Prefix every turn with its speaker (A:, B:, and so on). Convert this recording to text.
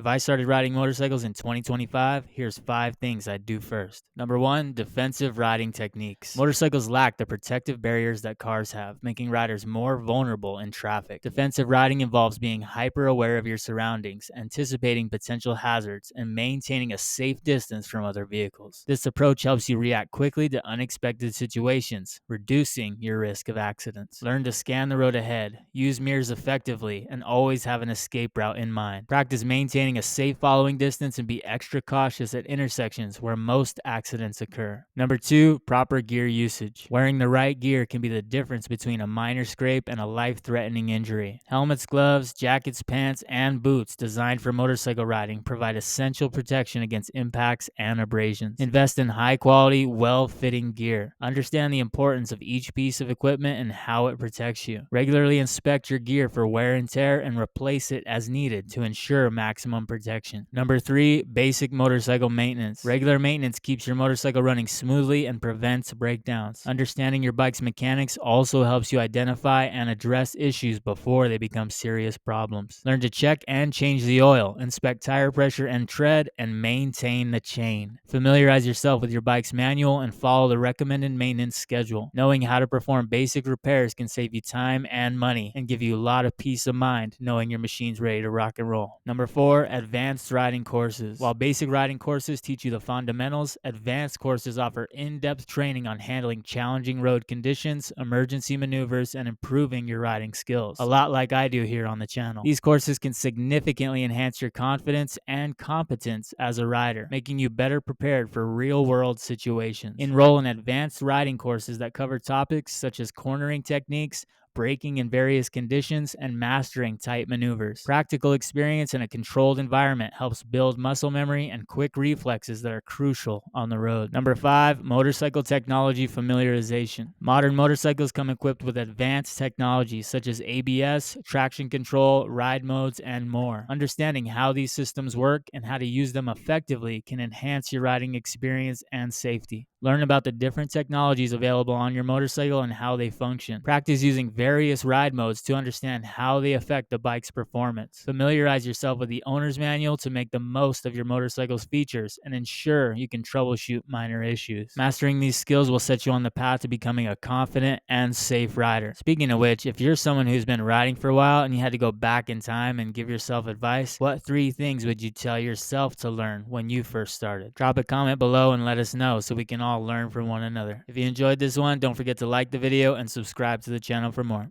A: If I started riding motorcycles in 2025, here's 5 things I'd do first. Number 1, defensive riding techniques. Motorcycles lack the protective barriers that cars have, making riders more vulnerable in traffic. Defensive riding involves being hyper aware of your surroundings, anticipating potential hazards, and maintaining a safe distance from other vehicles. This approach helps you react quickly to unexpected situations, reducing your risk of accidents. Learn to scan the road ahead, use mirrors effectively, and always have an escape route in mind. Practice maintaining a safe following distance and be extra cautious at intersections where most accidents occur. Number 2, proper gear usage. Wearing the right gear can be the difference between a minor scrape and a life-threatening injury. Helmets, gloves, jackets, pants, and boots designed for motorcycle riding provide essential protection against impacts and abrasions. Invest in high-quality, well-fitting gear. Understand the importance of each piece of equipment and how it protects you. Regularly inspect your gear for wear and tear and replace it as needed to ensure maximum protection. Number 3, basic motorcycle maintenance. Regular maintenance keeps your motorcycle running smoothly and prevents breakdowns. Understanding your bike's mechanics also helps you identify and address issues before they become serious problems. Learn to check and change the oil, inspect tire pressure and tread, and maintain the chain. Familiarize yourself with your bike's manual and follow the recommended maintenance schedule. Knowing how to perform basic repairs can save you time and money and give you a lot of peace of mind knowing your machine's ready to rock and roll. Number 4, advanced riding courses. While basic riding courses teach you the fundamentals, advanced courses offer in-depth training on handling challenging road conditions, emergency maneuvers, and improving your riding skills. A lot like I do here on the channel. These courses can significantly enhance your confidence and competence as a rider, making you better prepared for real-world situations. Enroll in advanced riding courses that cover topics such as cornering techniques, braking in various conditions, and mastering tight maneuvers. Practical experience in a controlled environment helps build muscle memory and quick reflexes that are crucial on the road. Number 5, motorcycle technology familiarization. Modern motorcycles come equipped with advanced technologies such as ABS, traction control, ride modes, and more. Understanding how these systems work and how to use them effectively can enhance your riding experience and safety. Learn about the different technologies available on your motorcycle and how they function. Practice using various ride modes to understand how they affect the bike's performance. Familiarize yourself with the owner's manual to make the most of your motorcycle's features and ensure you can troubleshoot minor issues. Mastering these skills will set you on the path to becoming a confident and safe rider. Speaking of which, if you're someone who's been riding for a while and you had to go back in time and give yourself advice, what 3 things would you tell yourself to learn when you first started? Drop a comment below and let us know so we can all learn from one another. If you enjoyed this one, don't forget to like the video and subscribe to the channel for more.